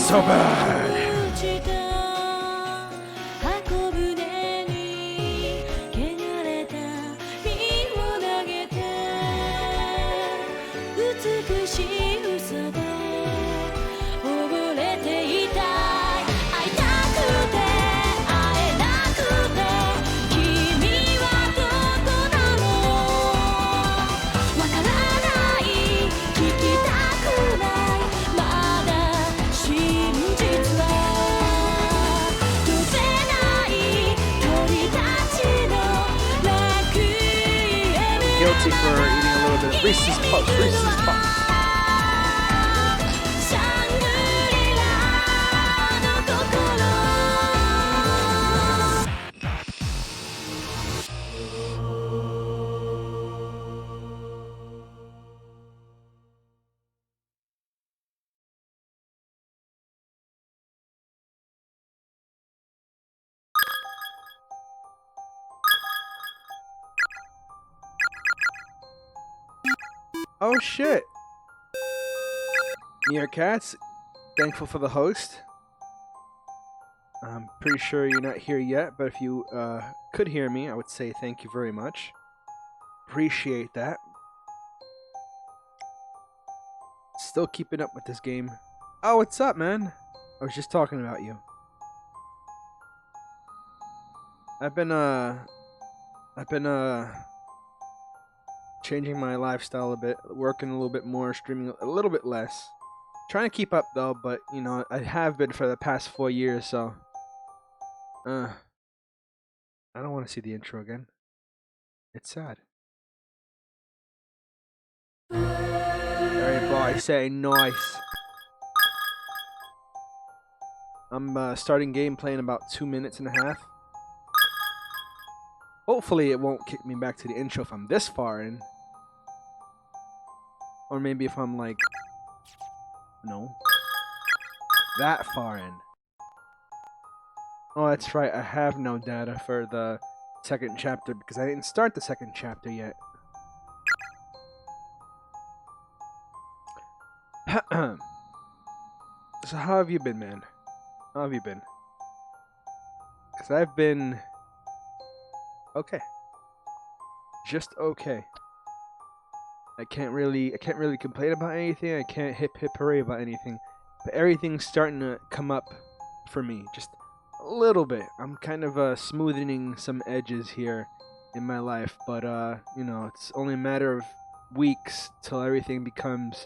so bad. Guilty for eating a little bit of Reese's Puffs, Reese's Puffs. Oh shit! Meerkats, thankful for the host. I'm pretty sure you're not here yet, but if you could hear me, I would say thank you very much. Appreciate that. Still keeping up with this game. Oh, what's up, man? I was just talking about you. I've been changing my lifestyle a bit, working a little bit more, streaming a little bit less. Trying to keep up though, but you know, I have been for the past 4 years, so I don't want to see the intro again. It's sad. Everybody say nice. I'm starting gameplay in about 2 minutes and a half. Hopefully it won't kick me back to the intro if I'm this far in. Or maybe if I'm like, no, that far in. Oh, that's right, I have no data for the second chapter because I didn't start the second chapter yet. So how have you been, man? How have you been? Because I've been okay. Just okay. I can't really complain about anything. I can't hip hooray about anything. But everything's starting to come up for me. Just a little bit. I'm kind of smoothing some edges here in my life, but you know, it's only a matter of weeks till everything becomes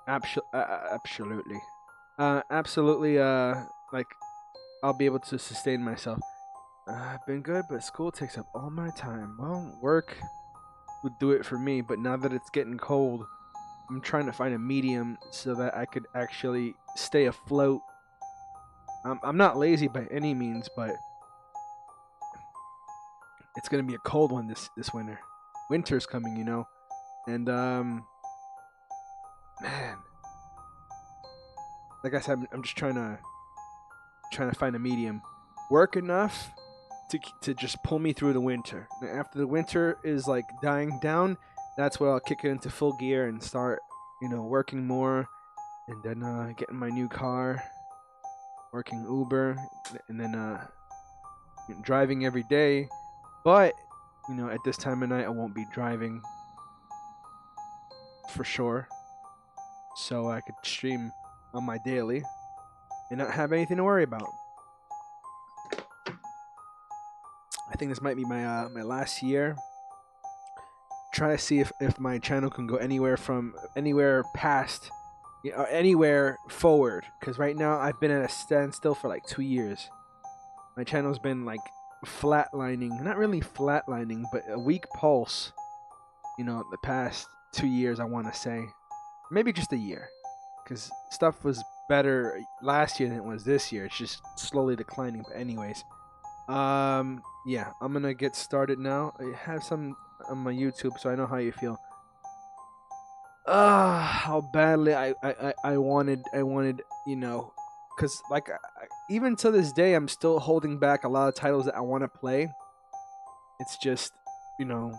absolutely like I'll be able to sustain myself. I've been good, but school takes up all my time. Well, work would do it for me, but now that it's getting cold, I'm trying to find a medium so that I could actually stay afloat. I'm not lazy by any means, but it's gonna be a cold one this winter. Winter's coming, you know, and man, like I said, I'm just trying to find a medium, work enough to just pull me through the winter. After the winter is like dying down, that's when I'll kick it into full gear and start, you know, working more, and then getting my new car, working Uber, and then driving every day. But you know, at this time of night, I won't be driving for sure, so I could stream on my daily and not have anything to worry about. I think this might be my my last year. Try to see if my channel can go anywhere past, you know, anywhere forward. Because right now I've been at a standstill for like 2 years. My channel's been like flatlining, not really flatlining, but a weak pulse. You know, the past 2 years, I want to say, maybe just a year, because stuff was better last year than it was this year. It's just slowly declining. But anyways, yeah, I'm gonna get started now. I have some on my YouTube, so I know how you feel. How badly I wanted, you know, because like even to this day, I'm still holding back a lot of titles that I want to play. It's just, you know,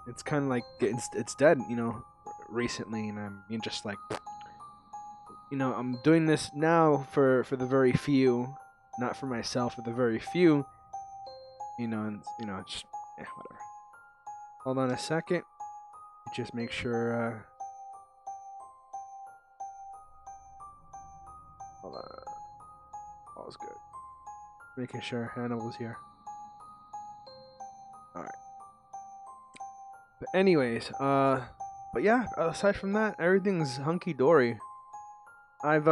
it's kind of like it's dead, you know, recently, and I'm just like, I'm doing this now for the very few, not for myself, for the very few. And just whatever. Hold on a second. Just make sure. Hold on. All's good. Making sure Hannibal's here. All right. But anyways, but yeah. Aside from that, everything's hunky dory. I've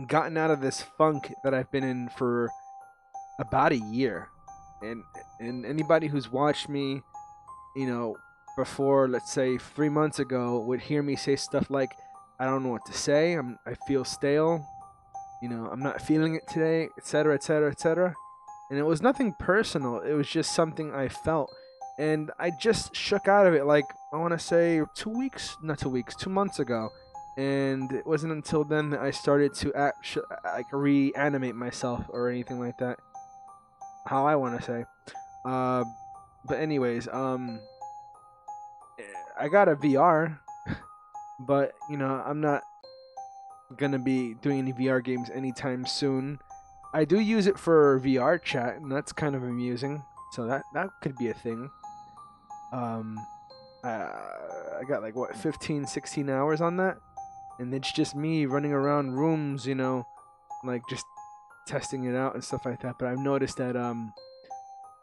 gotten out of this funk that I've been in for about a year, and anybody who's watched me, before, let's say 3 months ago, would hear me say stuff like, I don't know what to say. I feel stale. I'm not feeling it today, etc., etc., etc. And it was nothing personal. It was just something I felt, and I just shook out of it. Like, I want to say 2 months ago, and it wasn't until then that I started to reanimate myself or anything like that. How I want to say. But anyways, I got a VR, but I'm not gonna be doing any VR games anytime soon. I do use it for VR chat, and that's kind of amusing. So that could be a thing. I got like 15, 16 hours on that, and it's just me running around rooms, like just testing it out and stuff like that. But I've noticed that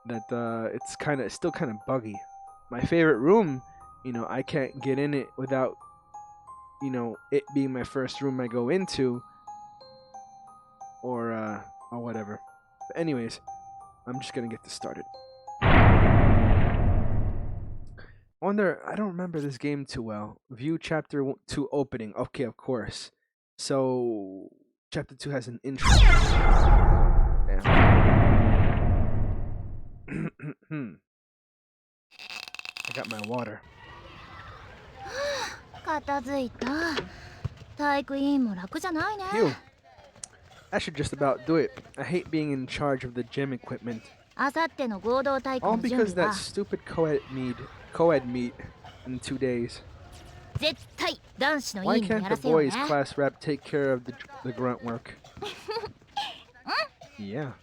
it's still kind of buggy. My favorite room, I can't get in it without it being my first room I go into, or whatever. But anyways, I'm just gonna get this started. I don't remember this game too well. View chapter 2 opening. Okay, of course. So chapter 2 has an intro. Damn. I got my water. Phew. That should just about do it. I hate being in charge of the gym equipment. All because of that stupid co-ed meet in 2 days. Why can't the boys class rep take care of the grunt work? Yeah.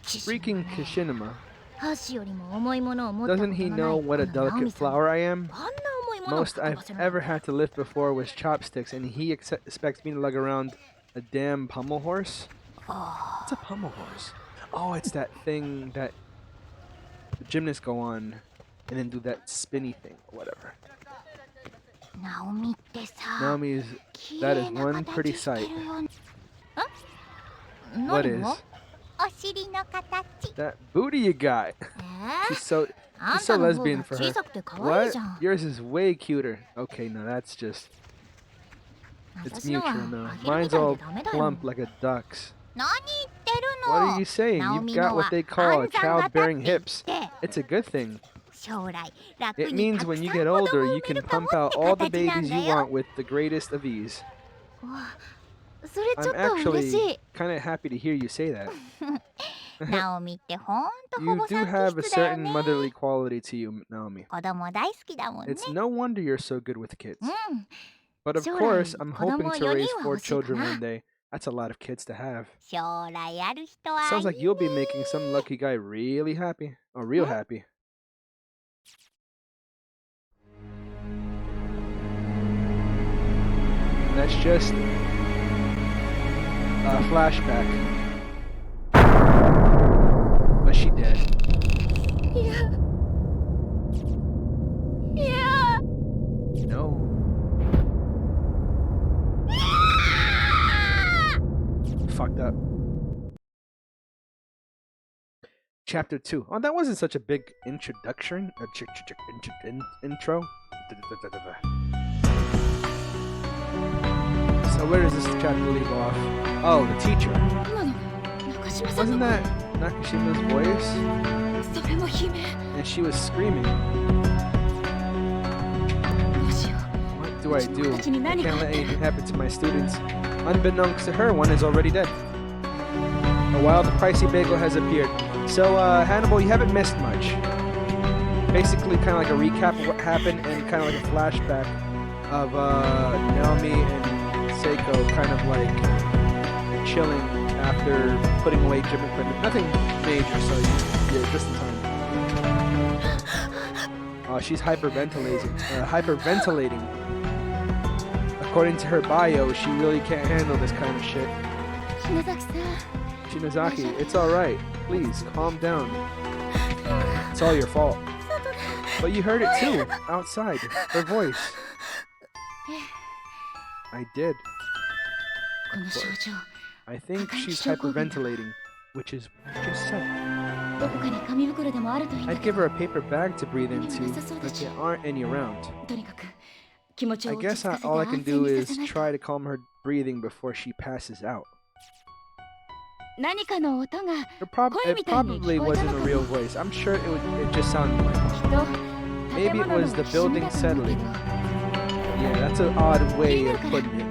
Freaking Kishinima. Doesn't he know what a delicate flower I am? Most I've ever had to lift before was chopsticks, and he expects me to lug around a damn pommel horse? What's a pommel horse? Oh, it's that thing that the gymnasts go on and then do that spinny thing or whatever. Naomi that is one pretty sight. What is? That booty you got. She's so lesbian for her. What? Yours is way cuter. Okay, no, that's just... It's mutual now. Mine's all plump like a duck's. What are you saying? You've got what they call childbearing hips. It's a good thing. It means when you get older, you can pump out all the babies you want with the greatest of ease. I'm actually kind of happy to hear you say that. You do have a certain motherly quality to you, Naomi. It's no wonder you're so good with kids. But of course, I'm hoping to raise 4 children one day. That's a lot of kids to have. Sounds like you'll be making some lucky guy really happy. Or real happy. That's just a flashback. But she dead. Yeah. Yeah. No. Fucked up. Chapter 2. Oh, that wasn't such a big introduction. Intro. So where does this chapter leave off? Oh, the teacher. Wasn't that Nakashima's voice? And she was screaming. What do I do? I can't let anything happen to my students. Unbeknownst to her, one is already dead. A wild, pricey bagel has appeared. So, Hannibal, you haven't missed much. Basically, kind of like a recap of what happened and kind of like a flashback of Naomi and Seiko kind of like chilling after putting away gym equipment. Nothing major, so you're just in time. She's hyperventilating. According to her bio, she really can't handle this kind of shit. Shinozaki, it's alright. Please, calm down. It's all your fault. But you heard it too, outside. Her voice. I did. I think she's hyperventilating, which is what you just said. I'd give her a paper bag to breathe into, but there aren't any around. I guess all I can do is try to calm her breathing before she passes out. It probably wasn't a real voice. I'm sure it just sounded like one. Maybe it was the building settling. Yeah, that's an odd way of putting it.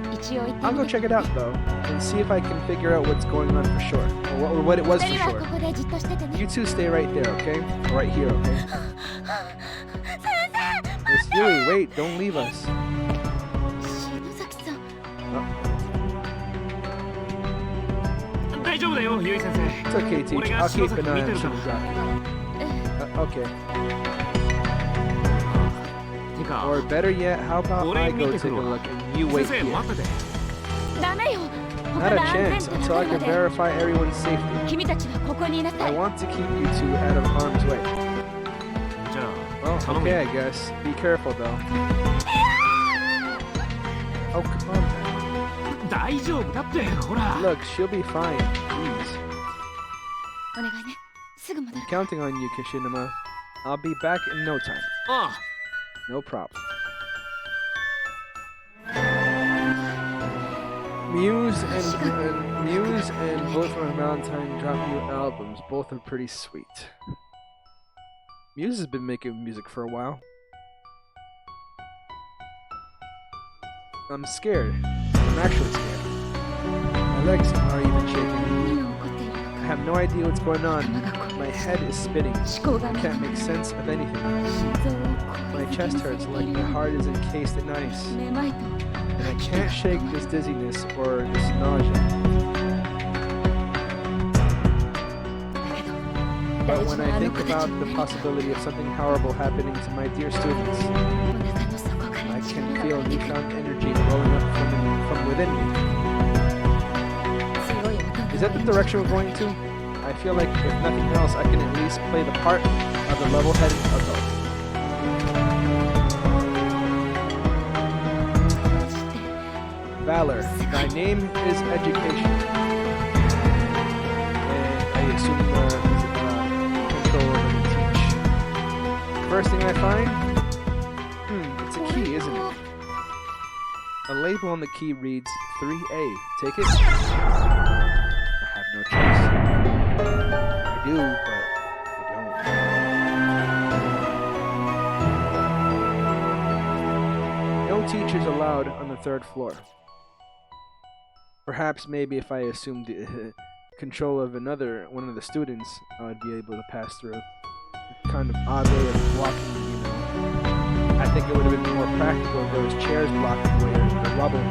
I'll go check it out though, and see if I can figure out what's going on for sure, or what it was for sure. You two stay right there, okay? Right here, okay? Miss Yui, wait, don't leave us. It's okay, teacher. I'll keep an eye on Shinozaki. Okay. Or better yet, how about I go take a look and you wait here? Not a chance until I can verify everyone's safety. I want to keep you two out of harm's way. Oh, okay, I guess. Be careful though. Oh, come on. Look, she'll be fine. Please. I'm counting on you, Kishinuma. I'll be back in no time. No problem. Muse and both from Valentine dropped new albums. Both are pretty sweet. Muse has been making music for a while. I'm scared. I'm actually scared. My legs are even shaking. I have no idea what's going on. My head is spinning. I can't make sense of anything. My chest hurts like my heart is encased in ice. And I can't shake this dizziness or this nausea. But when I think about the possibility of something horrible happening to my dear students, I can feel newfound energy welling up from within me. Is that the direction we're going to? I feel like, if nothing else, I can at least play the part of the level-headed adult. Valor, thy name is education. And I assume control over the teach. First thing I find? It's a key, isn't it? A label on the key reads 3A. Take it? I have no choice. I do, but I don't. No teachers allowed on the 3rd floor. Perhaps maybe if I assumed control of one of the students, I would be able to pass through. Kind of odd way of walking, you know. I think it would have been more practical if there was chairs blocking the way or the rubble.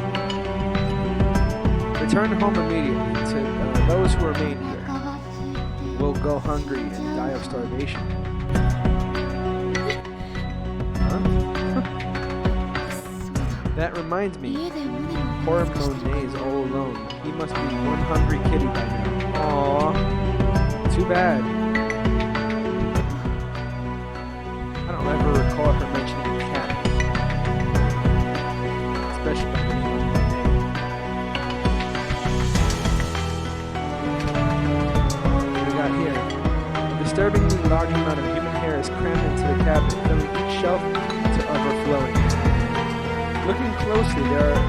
Return home immediately. To those who remain here will go hungry and die of starvation. Huh? That reminds me. Poor Monet's all alone. He must be one hungry kitty by now. Aww. Too bad. I don't ever recall her mentioning a cat. Especially by the name of Monet. What do we got here? A disturbingly large amount of human hair is crammed into the cabinet, filling each shelf to overflowing. Looking closely, there are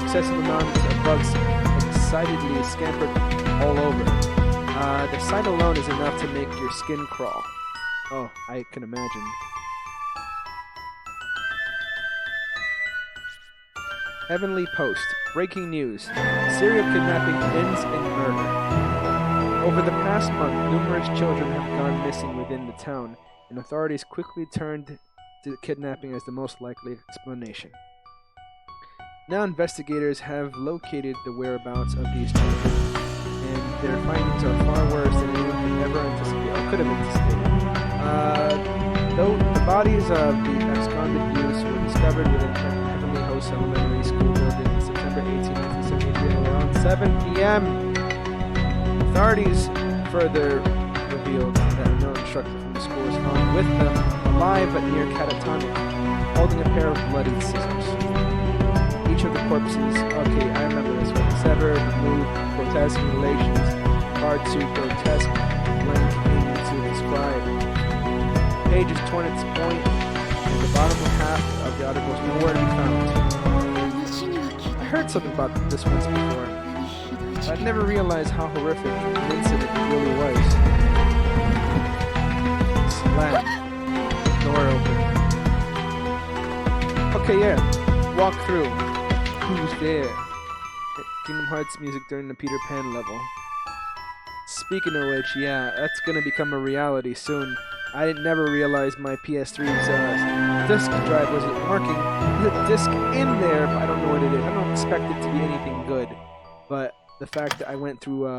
excessive amounts of bugs excitedly scampered all over. The sight alone is enough to make your skin crawl. Oh, I can imagine. Heavenly Post. Breaking news. Serial kidnapping ends in murder. Over the past month, numerous children have gone missing within the town, and authorities quickly turned to kidnapping as the most likely explanation. Now investigators have located the whereabouts of these children, and their findings are far worse than anyone could ever anticipate or could have anticipated. Though the bodies of the absconded youths were discovered within Heavenly Host Elementary School building on September 18, 1973 at around 7 p.m. Authorities further revealed that no instructor from the school was found with them, alive but near catatonic, holding a pair of bloodied scissors. Each of the corpses, okay, I remember this one, severed, removed, grotesque mutilations, hard to grotesque, blank to describe. The page is torn at its point, and the bottom half of the article is nowhere to be found. I heard something about this once before, but I never realized how horrific an incident it really was. Slam. Door open. Okay, yeah. Walk through. Who's there? Kingdom Hearts music during the Peter Pan level. Speaking of which, yeah, that's gonna become a reality soon. I didn't never realize my PS3's disk drive wasn't working. There's a disk in there, but I don't know what it is. I don't expect it to be anything good. But the fact that I went through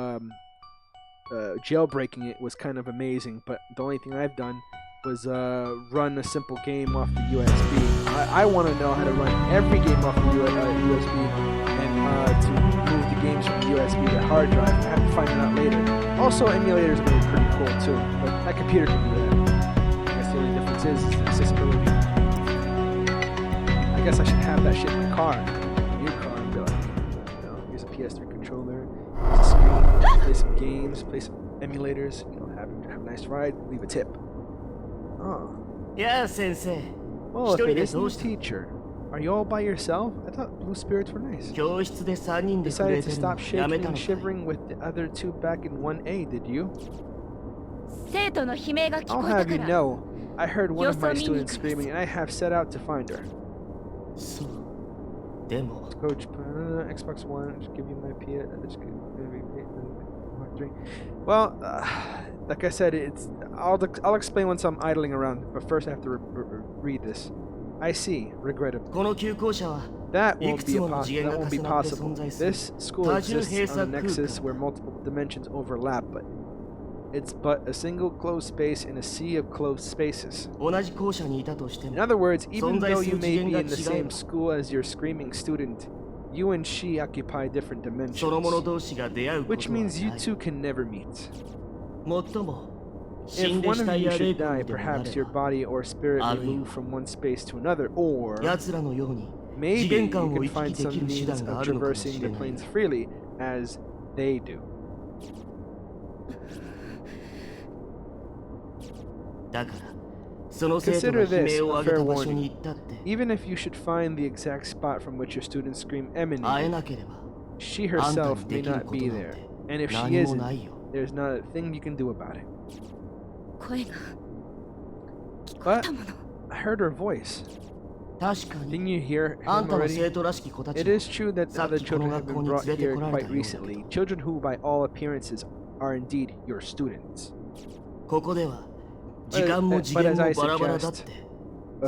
jailbreaking it was kind of amazing. But the only thing I've done was run a simple game off the USB. I want to know how to run every game off the USB and to move the games from the USB to hard drive. I have to find it out later. Also, emulators are really pretty cool too, but that computer can do that. I guess the only difference is the accessibility. I guess I should have that shit in my car, new car, and be like, you know, here's a PS3 controller, here's a screen, play some games, play some emulators, you know, have a nice ride, leave a tip. Oh. Yeah, Sensei. Well, if it is a teacher, are you all by yourself? I thought blue spirits were nice. Decided to stop shaking and shivering with the other two back in 1A, did you? I'll have you know, I heard one of my students screaming and I have set out to find her. Coach, Xbox One, just give you my PS. Well, like I said, I'll explain once I'm idling around, but first I have to read this. I see, regrettably. That won't be possible. This school exists on a nexus where multiple dimensions overlap, but it's but a single closed space in a sea of closed spaces. In other words, even though you may be in the same school as your screaming student, you and she occupy different dimensions, which means you two can never meet. If one of you should die, perhaps your body or spirit may move from one space to another, or maybe you can find some means of traversing the planes freely, as they do. Consider this a fair warning. Even if you should find the exact spot from which your student's scream emanated, she herself may not be there, and if she isn't, there's not a thing you can do about it. But I heard her voice. Didn't you hear him already? It is true that the other children have been brought here quite recently. Children who, by all appearances, are indeed your students. But as I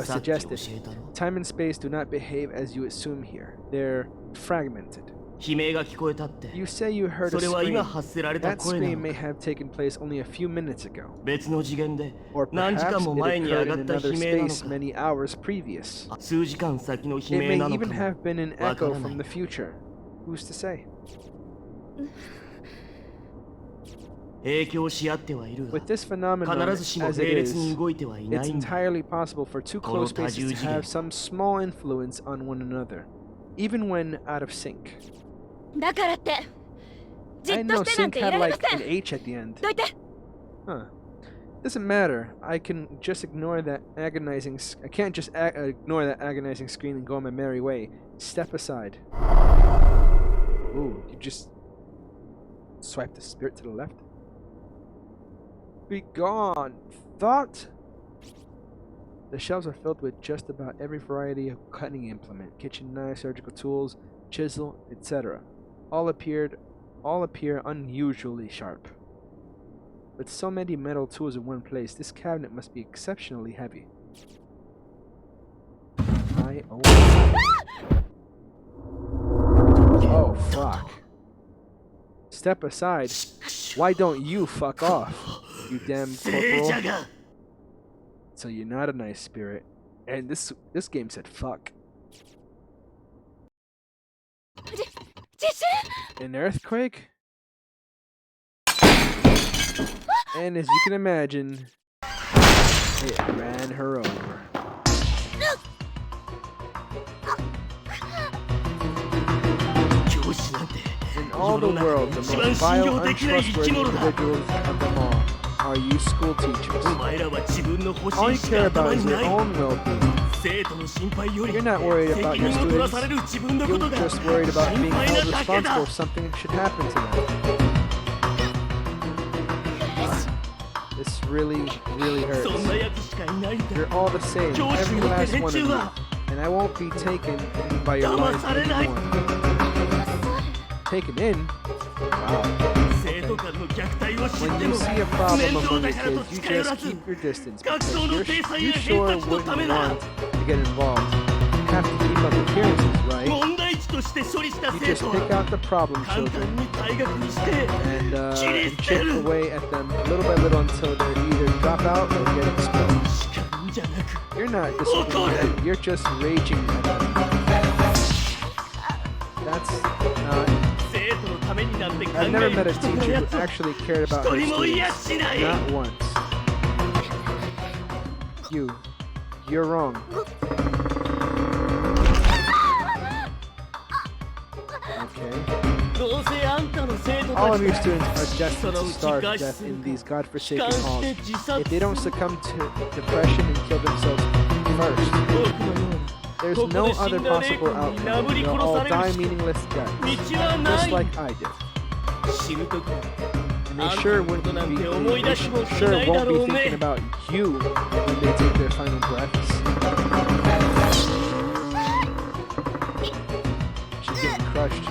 suggested, time and space do not behave as you assume here. They're fragmented. You say you heard a scream. That scream may have taken place only a few minutes ago. Or perhaps it occurred in another space many hours previous. It may even have been an echo from the future. Who's to say? With this phenomenon as it is, it's entirely possible for two closed spaces to have some small influence on one another, even when out of sync. I know sync had like an H at the end. Huh. Doesn't matter. I can just ignore that agonizing. I can't just ignore that agonizing scream and go on my merry way. Step aside. Ooh, you just swipe the spirit to the left. Be gone, thought. The shelves are filled with just about every variety of cutting implement, kitchen knife, surgical tools, chisel, etc. All appear unusually sharp. With so many metal tools in one place, this cabinet must be exceptionally heavy. step aside. Why don't you fuck off, you damn corporal? So you're not a nice spirit. And this game said fuck. An earthquake? And as you can imagine, it ran her over. In all the world, the most vile, untrustworthy individuals of them all are you school teachers. All you care about is your own well-being. You're not worried about your students. You're just worried about being held responsible if something should happen to them. This really, really hurts. You're all the same, every last one of you. And I won't be taken by your lies anymore. Taken in? Wow. Okay. When you see a problem among your kids, you just keep your distance because you sure wouldn't want to get involved. You have to keep up appearances, right? You just pick out the problem children and chip away at them little by little until they either drop out or get expelled. You're not disciplining them, you're just raging at them. That's not... I've never met a teacher who actually cared about her students. Not once. You're wrong. Okay. All of your students are destined to starve to death in these godforsaken halls if they don't succumb to depression and kill themselves first. There's no other possible outcome. They'll all die meaningless deaths, just like I did. And they sure won't be thinking about you when they take their final breaths. She's getting crushed.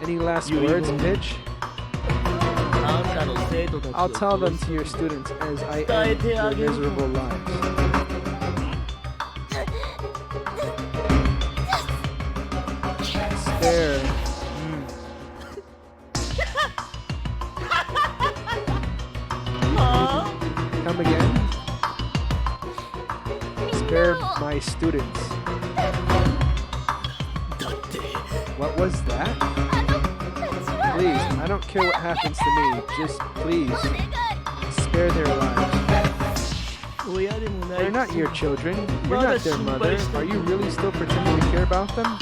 Any last words, bitch? I'll tell them to your students as I end their miserable lives. Spare. Come again? Spare my students. What was that? Please, I don't care what happens to me. Just please, spare their lives. They're not your children. You're not their mother. Are you really still pretending to care about them?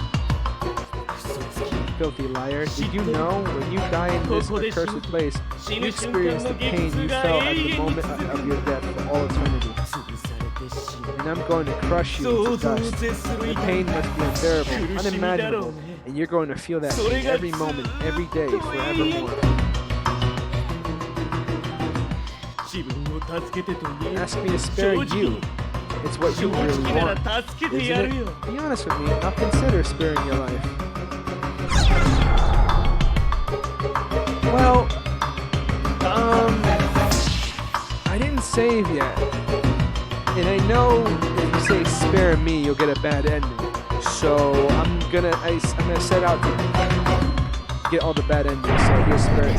Filthy liar. Did you know when you die in this accursed place, you experience the pain you felt at the moment of your death for all eternity? And I'm going to crush you to dust. The pain must be unbearable, unimaginable, and you're going to feel that pain every moment, every day, forevermore. Ask me to spare you. It's what you really want, isn't it? Be honest with me, and I'll consider sparing your life. Well, I didn't save yet. And I know if you say spare me, you'll get a bad ending. So I'm gonna set out to get all the bad endings. So he'll spare.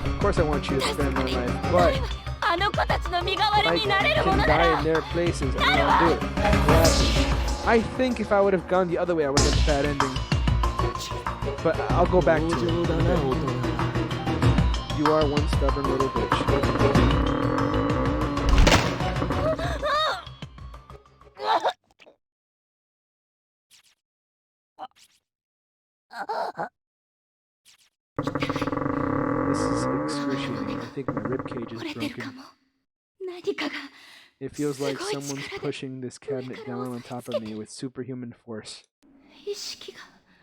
Of course I want you to spare my life, but I can die in their places, and I'll do it. I think if I would have gone the other way, I would have got the bad ending. But I'll go back to it. You are one stubborn little bitch. This is excruciating. I think my ribcage is broken. It feels like someone's pushing this cabinet down on top of me with superhuman force.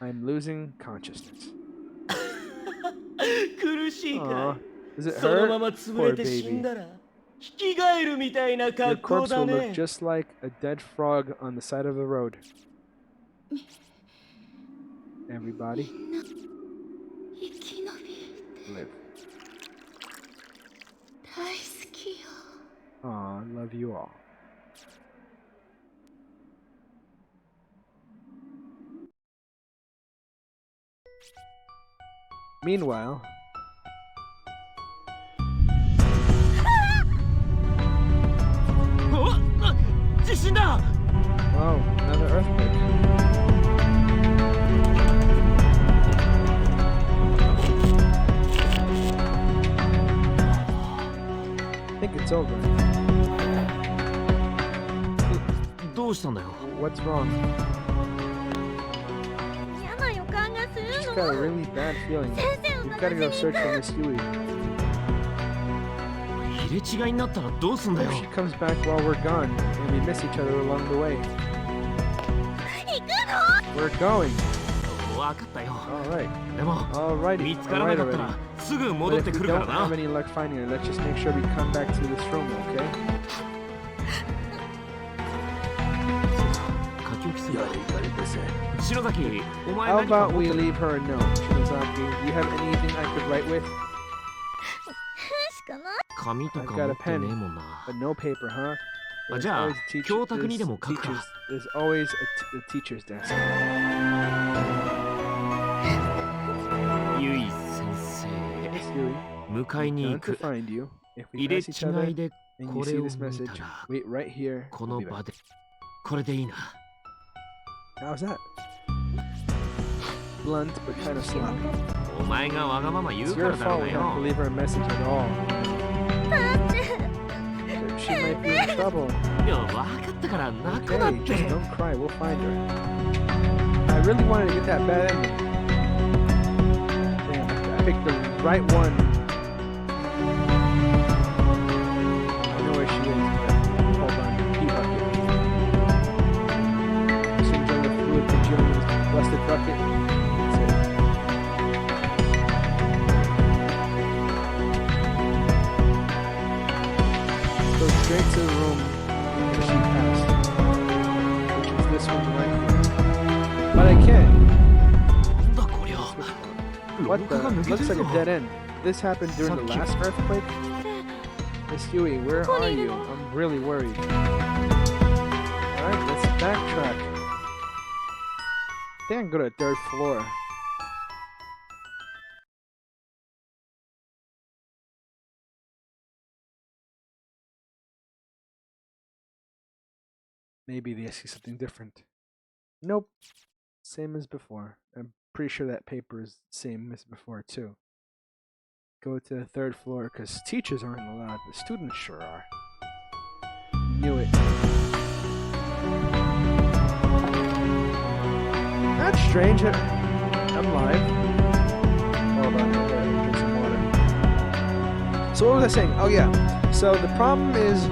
I'm losing consciousness. Aww. Does it hurt? Poor baby. Your corpse will look just like a dead frog on the side of the road. Everybody, live. Aw, I love you all. Meanwhile, oh, another earthquake. I think it's over. What's wrong? Just got a really bad feeling. We've got to go search for Miss Yui. If she comes back while we're gone, and we miss each other along the way. We're going. Alright. Alrighty. Alright already. But if we don't have any luck finding her, let's just make sure we come back to this room, okay? How about we leave her a note, Shinozaki? Do you have anything I could write with? I've got a pen, but no paper, huh? There's always there's always the teacher's desk. Miss Yui, I'm going to find you. If we pass each other and you see this message, wait right here. We'll be back. How's that? Blunt, but kind of sloppy. It's your fault we don't believe her message at all. She might be in trouble. Okay, just don't cry, we'll find her. I really wanted to get that bad ending. Damn, I picked the right one. I know where she is, but hold on, keep up here. Just enjoy the fluid congealing in this busted bucket. That's it. Go straight to the room that she passed, which is this one right here. But I can't. What the? Looks like a dead end. This happened during the last earthquake? Miss Yui, where are you? I'm really worried. Alright, let's backtrack. I think I can go to the 3rd floor. Maybe they see something different. Nope. Same as before. I'm pretty sure that paper is the same as before too. Go to the 3rd floor because teachers aren't allowed, but students sure are. Knew it. That's strange. I'm live. Hold on, I gotta drink some water. So what was I saying? Oh yeah. So the problem is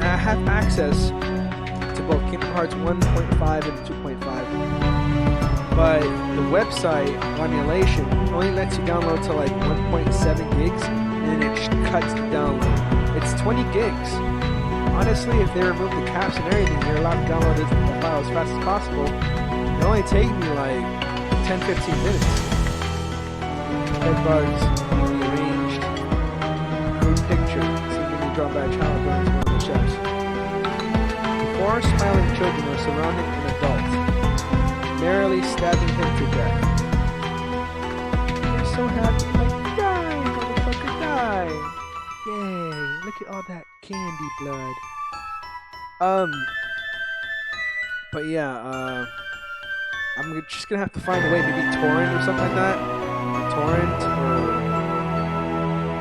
I have access to both Kingdom Hearts 1.5 and 2.5, but the website emulation only lets you download to like 1.7 gigs, and then it cuts the download. It's 20 gigs. Honestly, if they remove the caps and everything, you're allowed to download the file as fast as possible. It only takes me like 10-15 minutes. Bed bugs, neatly arranged, crude picture, seemingly drawn by a child burns one of the chefs. 4 smiling children are surrounding an adult, merrily stabbing him to death. They're so happy, like, die, motherfucker, die! Yay, look at all that candy blood. But yeah, I'm just gonna have to find a way, maybe torrent or something like that. A torrent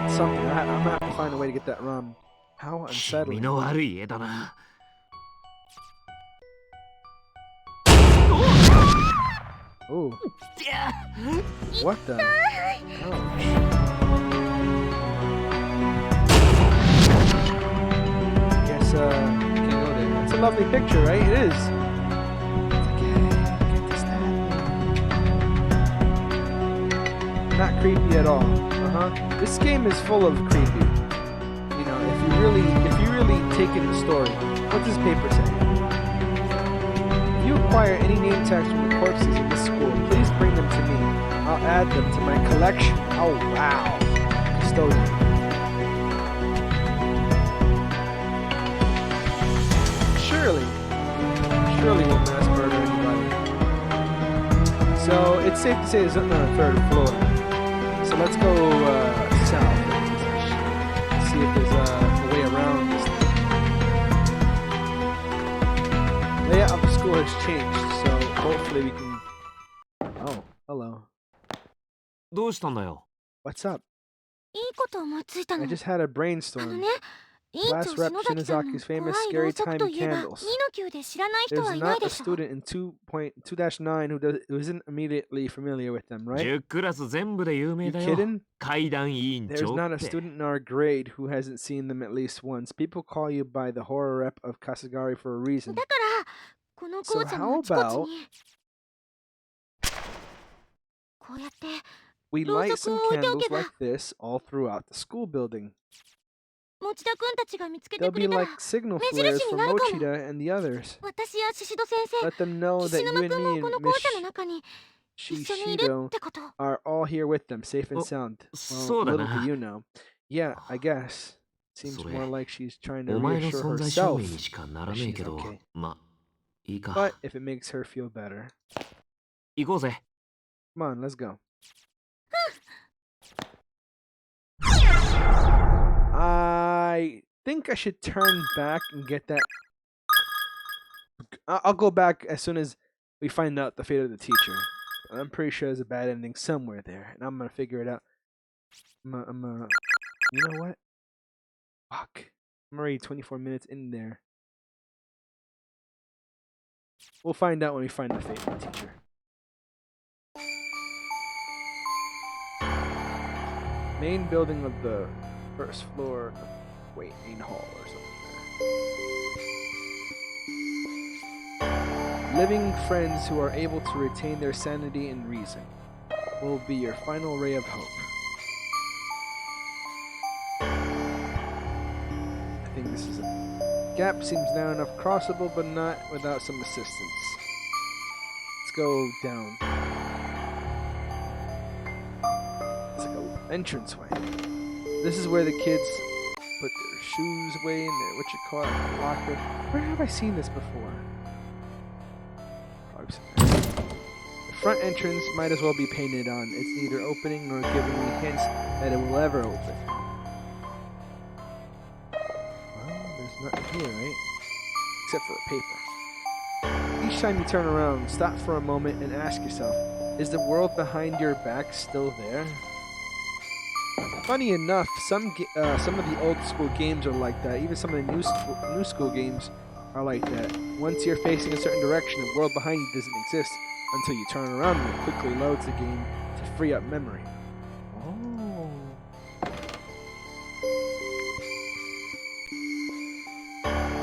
or something. I'm gonna have to find a way to get that ROM. How unsettling. Ooh. What the? Ouch. Guess, can't go there. It's a lovely picture, right? It is. It's okay, get this happening. Not creepy at all. This game is full of creepy. You know, if you really take in the story. What does paper say? If you acquire any name tags from the corpses in this school, please bring them to me. I'll add them to my collection. Oh wow. Custodian. Surely we'll mass murder anybody. So it's safe to say there's nothing on the third floor. So let's go south. See if there's a way around this thing. Layout of the school has changed, so hopefully we can. Oh, hello. どうしたんだよ。 What's up? いいこと思いついた I の。 just had a あの brainstorm. ね、委員長 Class rep 篠崎さんも Shinazaki's 怖 famous いろ scary うそく time といえば2 candles. の級で知らない人 There's はいない not で a しょ。 student in 2.2-9 who isn't immediately familiar with them, right? 10クラス全部で有名 You だよ。 kidding? 階段委員 There's 長 not a って。 student in our grade who hasn't seen them at least once. People call you by the horror rep of Kasagari for a reason. だからこの校 So 舎の how あちこち about にこうやって we ろう light そく some を置いてお candles けば like this all throughout the school building? 持田くんたちが見つけ They'll てく be れたら like signal 目 flares 印に for なるかも。 Mochida and the others. 私や宍戸先生、 Let them know 岸 that 沼 you く and んも me こ and の校舎の Miss 中に一緒にいる Shishido ってこと。 are all here with them, safe and Oh, sound. Well, そうだ little な。 do you know. Yeah, I guess. Seems それ more like she's trying to お前の reassure 存在証 herself. 明にしかならねえけど、 She's okay. ま、いいか。 But if it makes her feel better. 行こうぜ。 Come on, let's go. I think I should turn back and get that. I'll go back as soon as we find out the fate of the teacher. I'm pretty sure there's a bad ending somewhere there, and I'm gonna figure it out. You know what? Fuck. I'm already 24 minutes in there. We'll find out when we find the fate of the teacher. Main building of the first floor. Wait, main hall or something. Living friends who are able to retain their sanity and reason will be your final ray of hope. I think this is a gap seems narrow enough crossable, but not without some assistance. Let's go down. It's like an entranceway. This is where the kids put their shoes away in their locker. Where have I seen this before? Probably somewhere. The front entrance might as well be painted on. It's neither opening nor giving me hints that it will ever open. Well, there's nothing here, right? Except for a paper. Each time you turn around, stop for a moment and ask yourself, is the world behind your back still there? Funny enough, some of the old school games are like that. Even some of the new school games are like that. Once you're facing a certain direction, the world behind you doesn't exist until you turn around and it quickly loads the game to free up memory. Oh.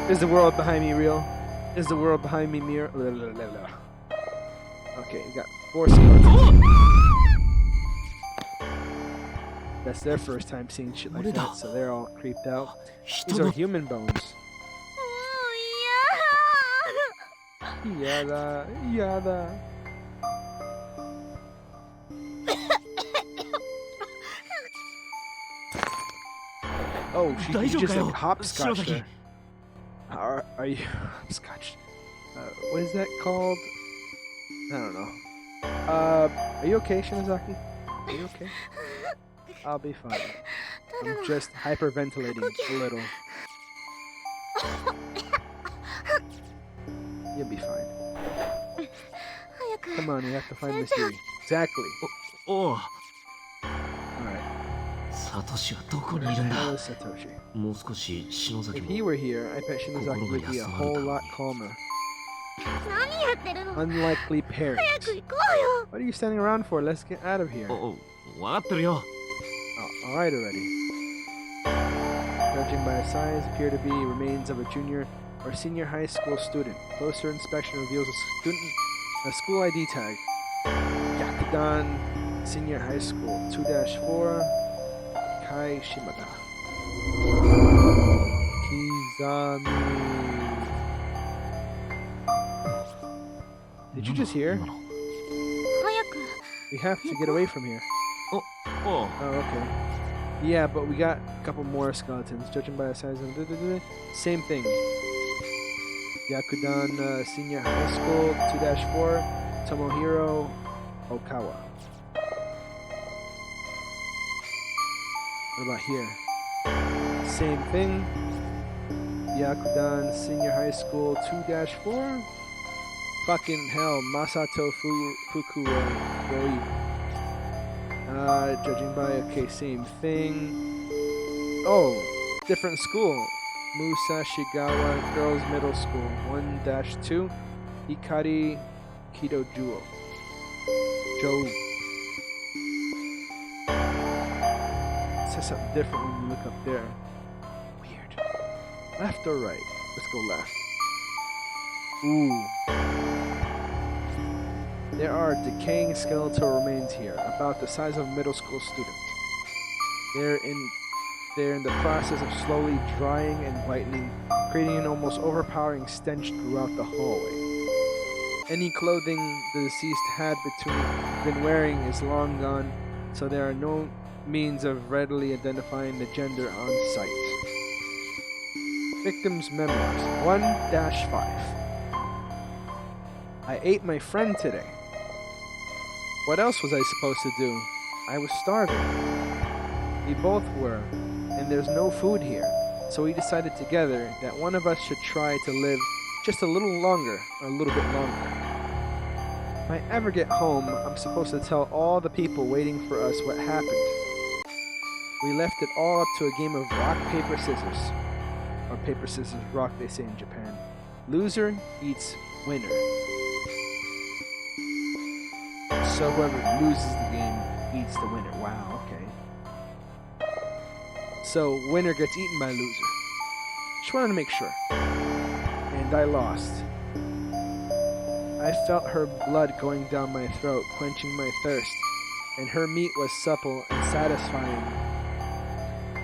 Is the world behind me real? Is the world behind me mirror? Okay, we got 4 skeletons. That's their first time seeing shit like that, so they're all creeped out. These are human bones. Yada, yada. Oh, she just like hopscotched her. Are you hopscotched? What is that called? I don't know. Are you okay, Shinozaki? Are you okay? I'll be fine. I'm just hyperventilating a little. You'll be fine. Come on, we have to find Miss Yuri. Exactly. おう。 Alright. サトシはどこにいるんだ。 How is Satoshi? もう少し篠崎 If も he were here, I bet Shinozaki would be a whole lot calmer. 何やってるの。 Unlikely pairings. 早く行こうよ。 What are you standing around for? Let's get out of here. お、わかってるよ。 Oh, alright already. Judging by his size, appear to be remains of a junior or senior high school student. Closer inspection reveals a school ID tag. Yakudan Senior High School 2-4 Kai Shimada. Kizami. Did you just hear? 早く。 We have to get away from here. お、おう。 Oh, okay. Yeah, but we got a couple more skeletons. Judging by the size of same thing. Yakudan Senior High School 2-4 Tomohiro Okawa. What about here? Same thing. Yakudan Senior High School 2-4. Fucking hell, Masato Fukuro. Judging by, okay, same thing. Oh, different school. Musashigawa Girls Middle School 1-2. Hikari Kidojuo. Joe. It says something different when you look up there. Weird. Left or right? Let's go left. Ooh. There are decaying skeletal remains here, about the size of a middle school student. They're in the process of slowly drying and whitening, creating an almost overpowering stench throughout the hallway. Any clothing the deceased had been wearing is long gone, so there are no means of readily identifying the gender on sight. Victim's memoirs 1-5. I ate my friend today. What else was I supposed to do? I was starving. We both were, and there's no food here, so we decided together that one of us should try to live just a little longer, or a little bit longer. If I ever get home, I'm supposed to tell all the people waiting for us what happened. We left it all up to a game of rock, paper, scissors. Or paper, scissors, rock, they say in Japan. Loser eats winner. So whoever loses the game eats the winner. Wow, okay. So winner gets eaten by loser. Just wanted to make sure. And I lost. I felt her blood going down my throat, quenching my thirst, and her meat was supple and satisfying.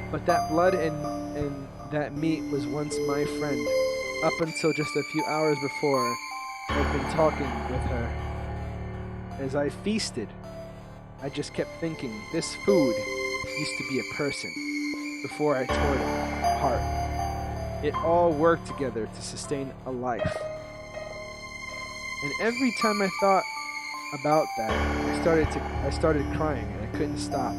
But that blood and that meat was once my friend. Up until just a few hours before, I'd been talking with her. As I feasted, I just kept thinking, this food used to be a person before I tore it apart. It all worked together to sustain a life. And every time I thought about that, I started crying and I couldn't stop.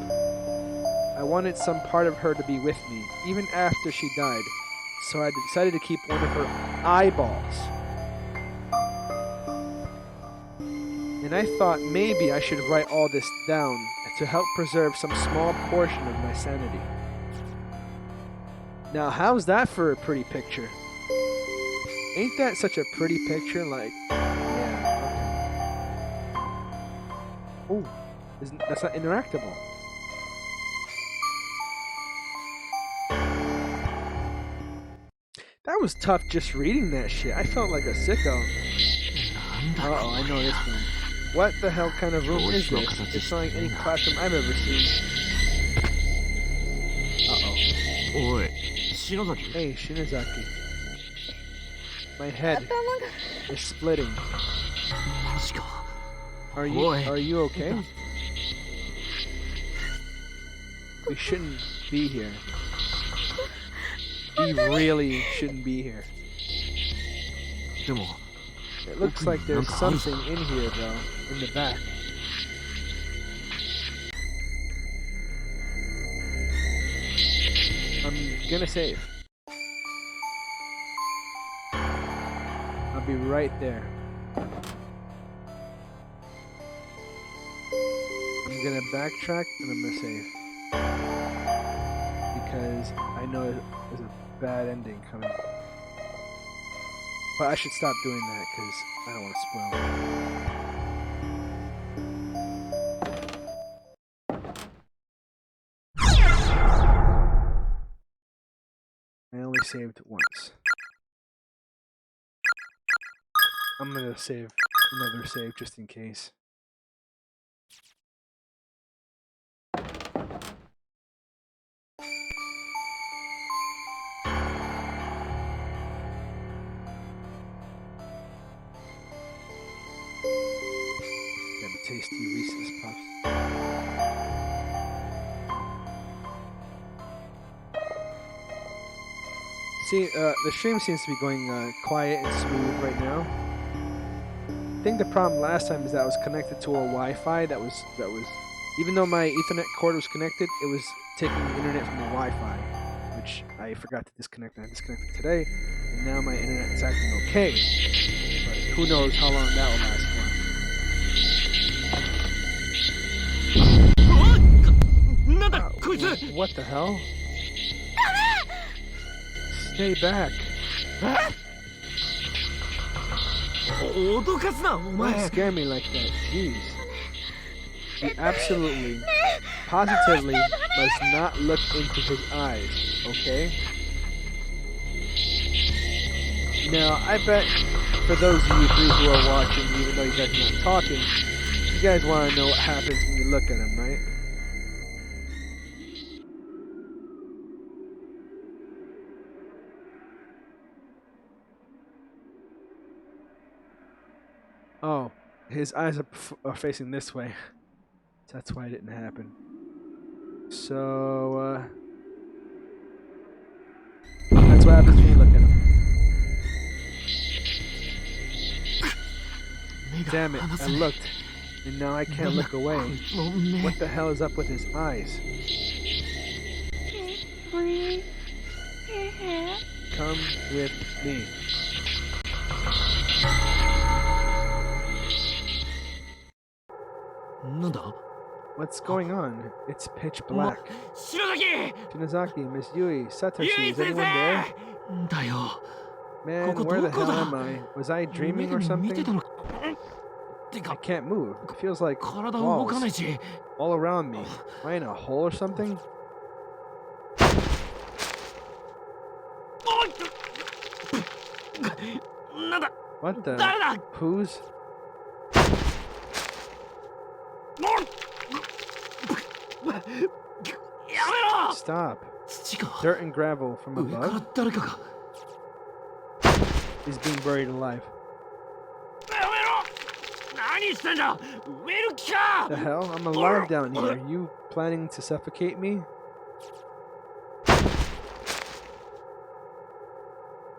I wanted some part of her to be with me, even after she died, so I decided to keep one of her eyeballs. And I thought maybe I should write all this down to help preserve some small portion of my sanity. Now, how's that for a pretty picture? Ain't that such a pretty picture? Like, yeah, okay. Oh, that's not interactable. That was tough just reading that shit. I felt like a sicko. Uh-oh, I know this one. What the hell kind of room is this? It's not like any classroom I've ever seen. Uh-oh. Hey, Shinozaki. My head is splitting. Are you okay? We shouldn't be here. We really shouldn't be here. It looks like there's something in here, though, in the back. I'm gonna save. I'll be right there. I'm gonna backtrack and I'm gonna save. Because I know there's a bad ending coming. But I should stop doing that because I don't want to spoil. I only saved once. I'm gonna save another save just in case. Tasty Reese's Puffs. See, the stream seems to be going quiet and smooth right now. think the problem last time is that I was connected to a Wi-Fi that was even though my Ethernet cord was connected, it was taking the internet from the Wi-Fi, which I forgot to disconnect. And I disconnected today, and now my internet is acting okay. But who knows how long that will last for. なんだこいつ What the hell? Stay back. 脅かすなお Don't 前 scare me like that. Jeez. You absolutely, positively must not look into his eyes, okay? Now, I bet for those of you three who are watching, even though you guys are not talking, you guys want to know what happens when you look at him, right? Oh, his eyes are facing this way. That's why it didn't happen. So, that's what happens when you look at him. Damn it, I looked, and now I can't look away. What the hell is up with his eyes? Come with me. What's going on? It's pitch black. 白崎 Shinozaki, Miss Yui, Satoshi, ゆい is 先 anyone there? 生だよ Man, Koko, where the doko hell da? am I? Was I 目 dreaming で or 見て something? たのて I か can't move. It feels like 体動かない walls し all around me. Am I in a hole or something? おいなんだ What the? 誰だ Who's? やめろ Stop. 土が Dirt and gravel from 上から above 誰かが is being buried alive. やめろ何してんだ埋める気か The hell? I'm alive down here. Are you planning to suffocate me?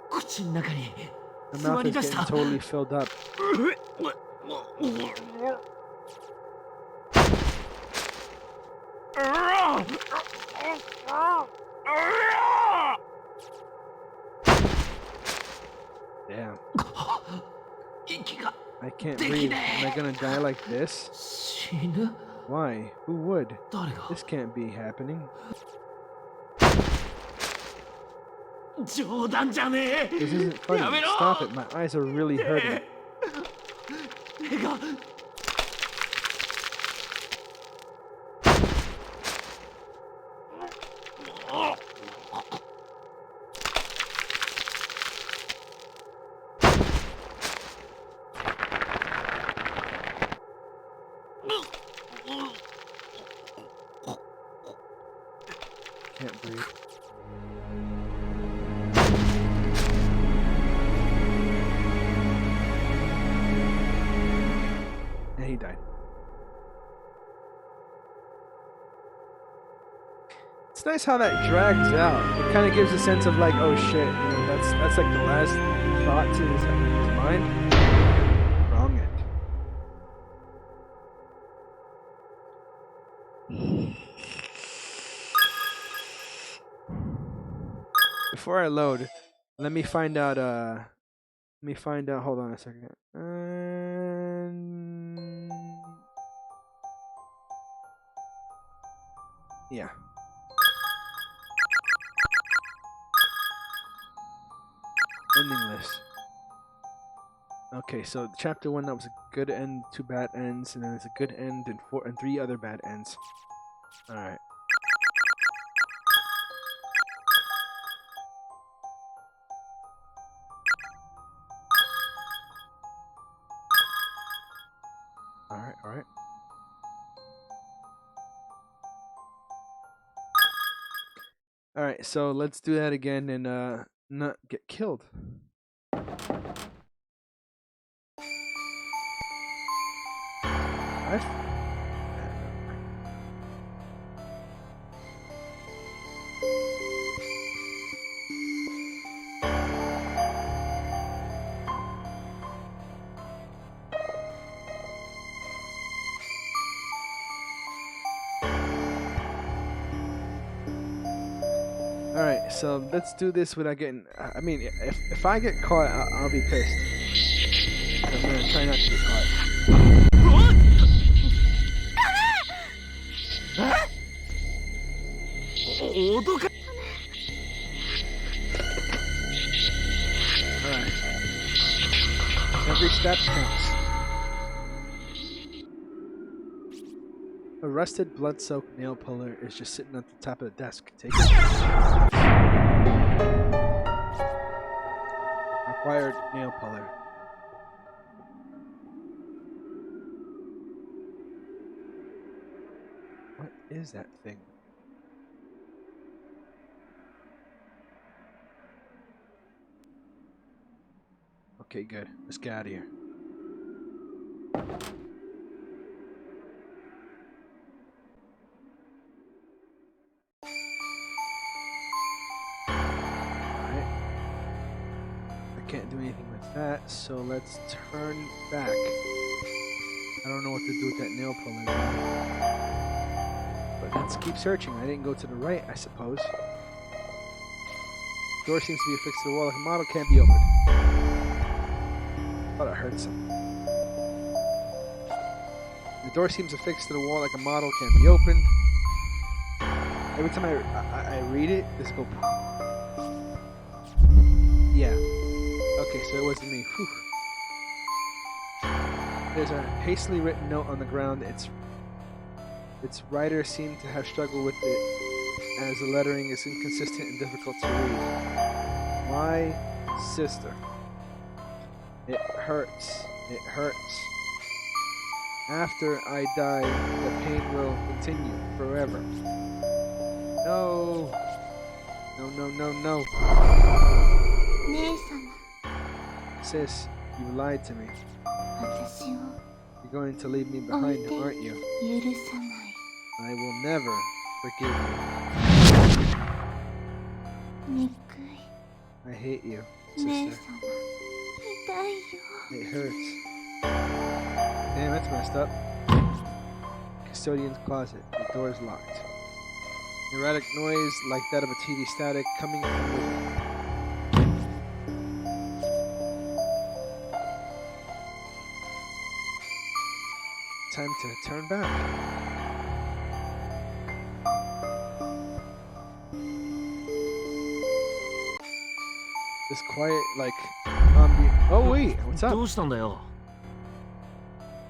口の中に My 詰ま mouth り is 出し getting た totally filled up. Damn. 息が I can't breathe. Am I gonna die like this? 死ぬ Why? Who would? 誰が This can't be happening. 冗談じゃね This え isn't funny. やめろ Stop it. My eyes are really hurting. 手が Can't breathe. And he died. It's nice how that drags out. It kind of gives a sense of like, oh shit, you know, that's like the last thought to his mind. Wrong end. Before I load, let me find out. Hold on a second. Yeah. Ending list. Okay, so chapter 1, that was a good end, 2 bad ends, and then it's a good end and 3 other bad ends. All right. All right. All right, so let's do that again and not get killed. What? Alright, so let's do this without getting. I mean, if I get caught, I'll be pissed. I'm gonna try not to get caught. 脅か Alright. Every step counts. A rusted, blood-soaked nail puller is just sitting at the top of the desk. Take it. Acquired nail puller. What is that thing? Okay, good. Let's get out of here. Alright. I can't do anything with that, so let's turn back. I don't know what to do with that nail puller now. But let's keep searching. I didn't go to the right, I suppose. Door seems to be affixed to the wall like a model can't be opened. Thought I heard something. The door seems affixed to the wall like a model can't be opened. Every time I read it, this go. Yeah. Okay, so it wasn't me. Whew. There's a hastily written note on the ground. Its writer seemed to have struggled with it, as the lettering is inconsistent and difficult to read. My sister. It hurts. It hurts. After I die, the pain will continue forever. No. No, no, no, no. 姉様 Sis, you lied to me. 私を You're going to leave me behind, aren't you? 許さない I will never forgive you. 憎い I hate you, 姉 sister. 様痛いよ It hurts. Damn, that's messed up. Custodian's closet. The door is locked. Erratic noise like that of a TV static coming from within. Time to turn back. This quiet, like, oh wait, what's ど up? うしたんだよ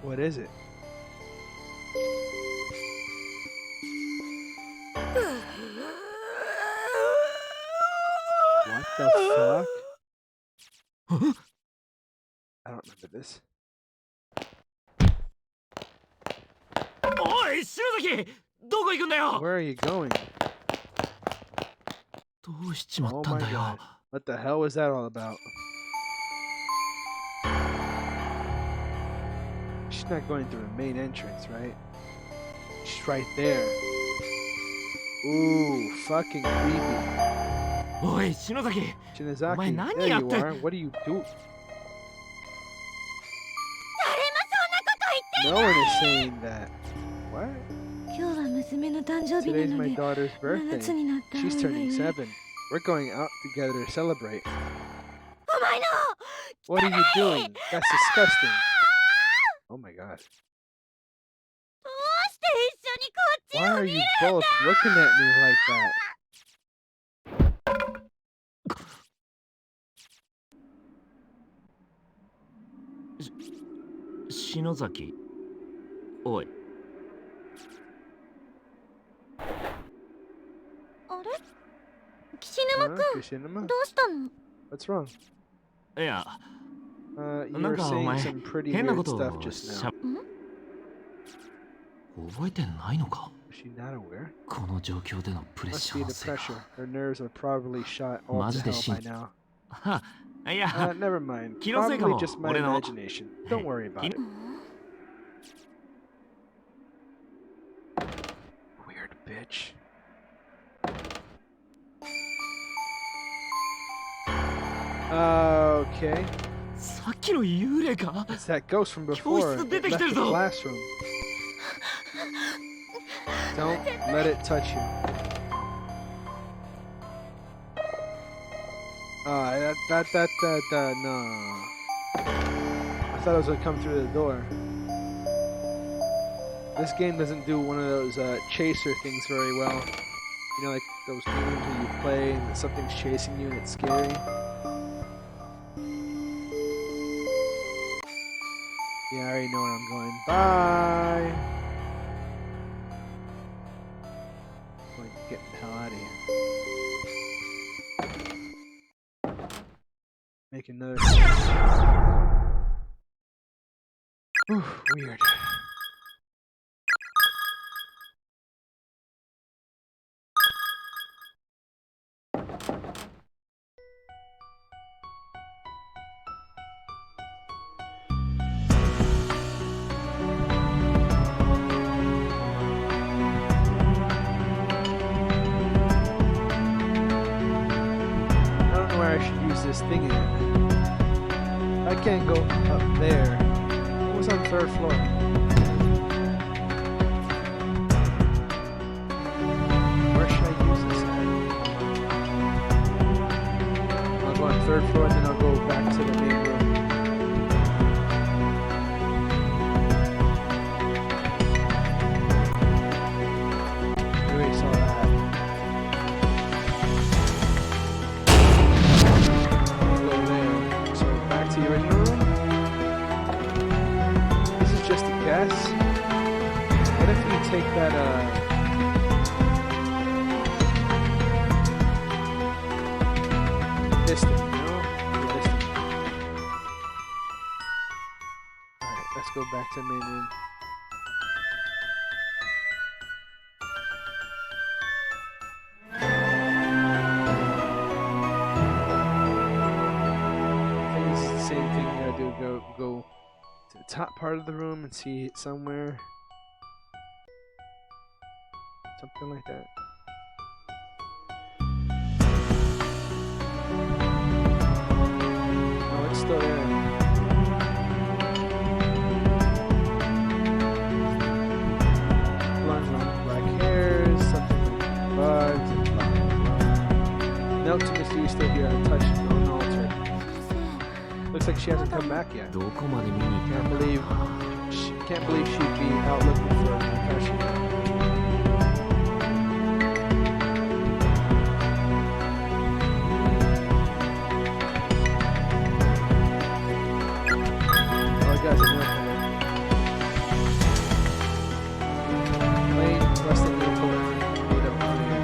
What is it? What the fuck? I don't remember this. おい篠崎どこ行くんだよ Where are you going? どうしちまっ Oh たん my だよ god. What the hell was that all about? She's not going through the main entrance, right? She's right there. Ooh, fucking creepy. おい篠崎 Shinozaki, Omae, nani there you yatte- are. What do you do? 誰もそんなこと言って No one is saying that. What? 今日は娘の誕生日 Today's なの my で daughter's 7月 birthday. になった She's 方が turning いい 7. We're going out together to celebrate. お前の What are you doing? That's disgusting. Oh my god. どうして一緒にこっち Why を are 見 you る both looking at me like that? 篠崎おいあれ岸沼くん Kishinuma? どうしたの What's wrong? いや You なん were かお saying 前 some pretty 変な weird ことを stuff just しゃ now. 覚えてないのか Is she not aware? この状況でのプレッ Must シャ be ーの the せい pressure. か Her nerves are probably shot all to マジで hell しん by now. いや Never mind. 気のせいか Probably も just my 俺の imagination. Don't worry about it. うん Weird bitch. Okay. さっきの幽霊か It's that ghost from before. Ghost It left the 出てきてるぞ。 classroom. Don't let it touch you. No. I thought it was gonna come through the door. This game doesn't do one of those chaser things very well. You know, like those games where you play and something's chasing you and it's scary. Yeah, I already know where I'm going. Bye! I'm like, getting the hell out of here. Make another. Oof, weird. I don't know where I should use this thing in. I can't go up there. It was on the 3rd floor. Where should I use this at? I'll go on the 3rd floor and then I'll go back to the main room. We already saw that. Go there. So back to the original room. This is just a guess. What if we take that piston, you know? The piston. Alright, let's go back to the main room. I think it's the same thing you gotta do. Go to the top part of the room and see it somewhere. Something like that. No, it's still there. Blonde long black hairs, something like bugs and blah blah blah. Note to Mr. You still here, untouched, unaltered. Looks like she hasn't come back yet. どこまで見に行ったんだろうな。 Can't believe she'd be out looking for a confession. Oh, guys, a nail color. Plain rusted nail color made of clear.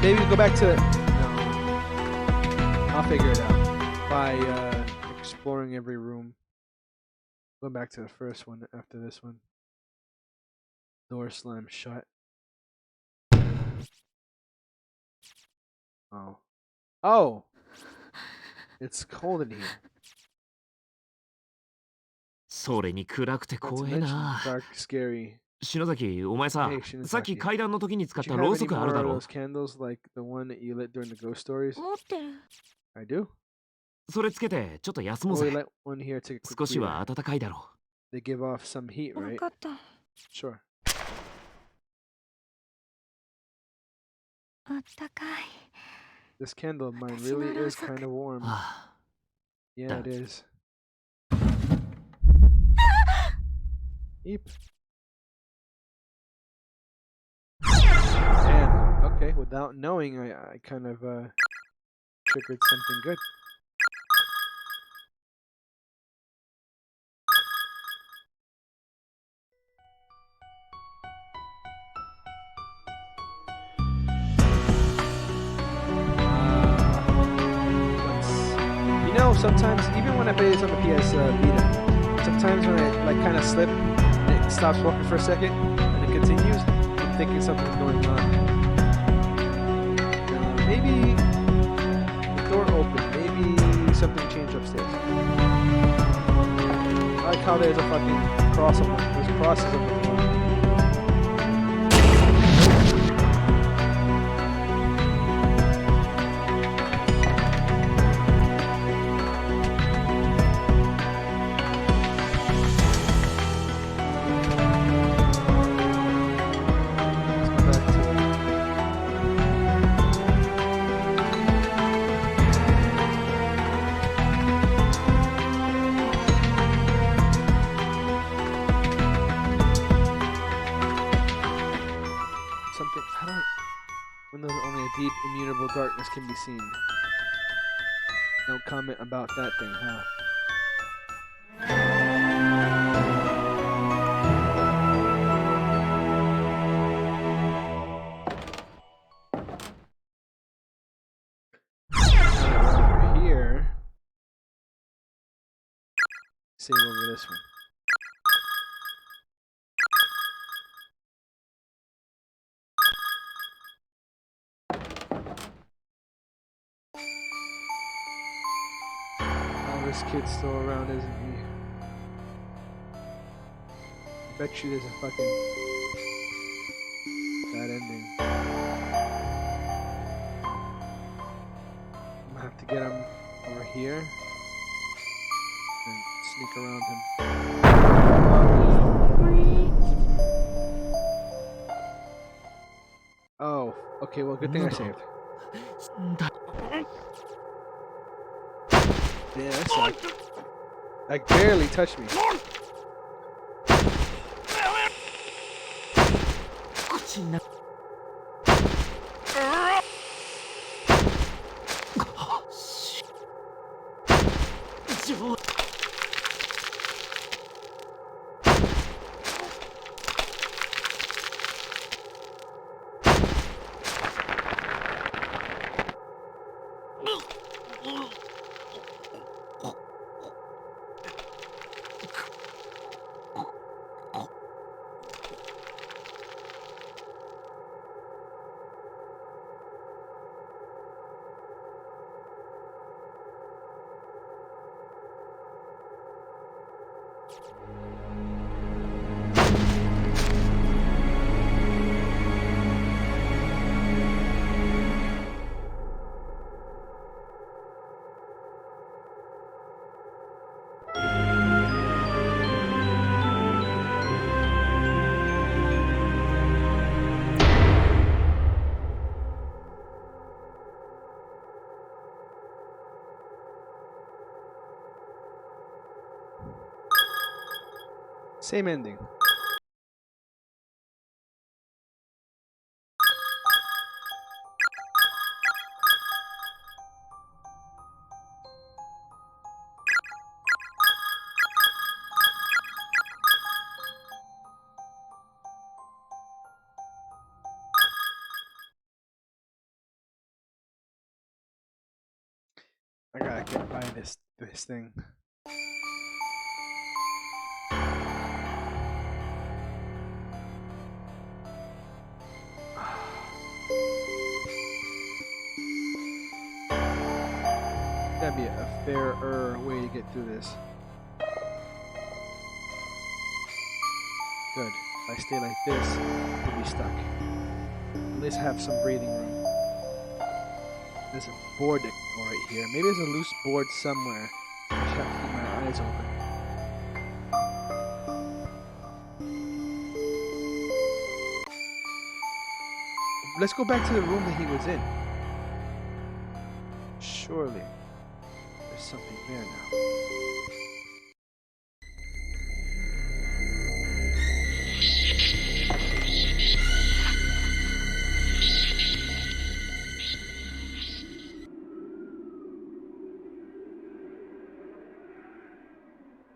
Maybe we go back to. No. I'll figure it out by exploring every room. Going back to the first one after this one. Door slammed shut. Oh. Oh! It's cold in here. それに暗くて Not to 怖え mention な。 dark, scary. 篠崎、お前さ、 Hey, Shinozaki. さっき階段の時に使っ Do た you ろ have う any そくある more だ of ろ those candles like the one that you lit during the ghost stories? 持ってる。I do. それつけてちょっと休もう Oh, we ぜ。 let one here take a quick 少し breather. は暖かいだろ They give off some heat, わ right? かった。 Sure. あったかい。 This candle of mine 私の really ろう is そく。 kind of warm. う。はあ、 Yeah, it is. Eep. Damn. Okay, without knowing, I kind of triggered something good. You know, sometimes even when I play this on the PS Vita, sometimes when I like kind of slip and it stops walking for a second and it continues, I'm thinking something's going on. Maybe the door opened. Maybe something changed upstairs. I like how there's a fucking cross on the, there's crosses on the floor. Shadows, only a deep, immutable darkness can be seen. No comment about that thing, huh? Over here. Save over this one. Oh, this kid's still around, isn't he? I bet you there's a fucking bad ending. I'm gonna have to get him over here and sneak around him. Oh, okay, well, good thing I saved. Yeah, that sucked. Like, barely touched me. Same ending. I gotta get by this thing. That'd be a fairer way to get through this. Good. If I stay like this, we'll be stuck. At least have some breathing room. There's a board that can go right here. Maybe there's a loose board somewhere. I just have to keep my eyes open. Let's go back to the room that he was in. Surely there's something there now.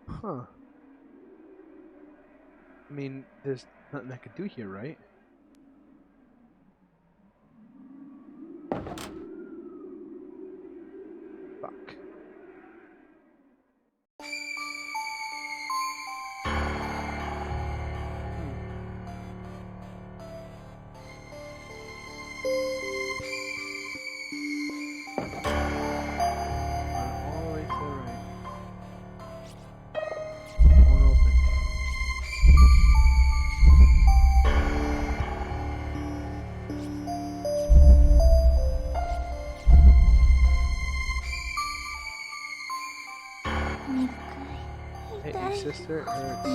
Huh. I mean, there's nothing I could do here, right? Fuck. All the way to the right. Won't open. Hey, sister, it hurts.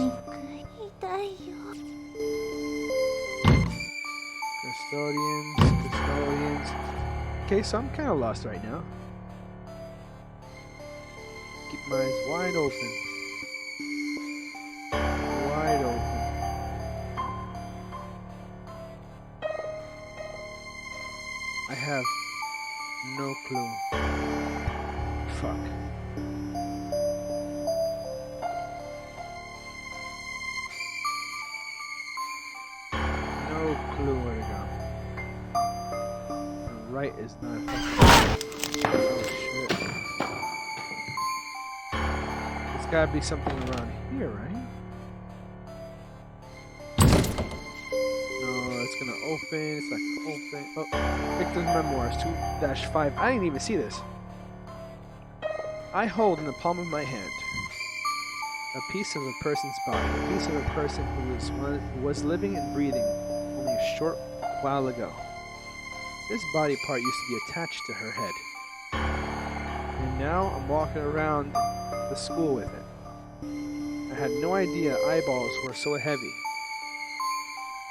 Custodians. Okay, so I'm kind of lost right now. Keep my eyes wide open. Wide open. I have no clue. Fuck. No clue where to go. The right is not a fucking. Oh shit. There's gotta be something around here, right? No, it's gonna open. It's not gonna open. Oh, Victor's Memoirs 2-5. I didn't even see this. I hold in the palm of my hand a piece of a person's body, a piece of a person who was living and breathing only a short while ago. This body part used to be attached to her head. And now I'm walking around the school with it. I had no idea eyeballs were so heavy.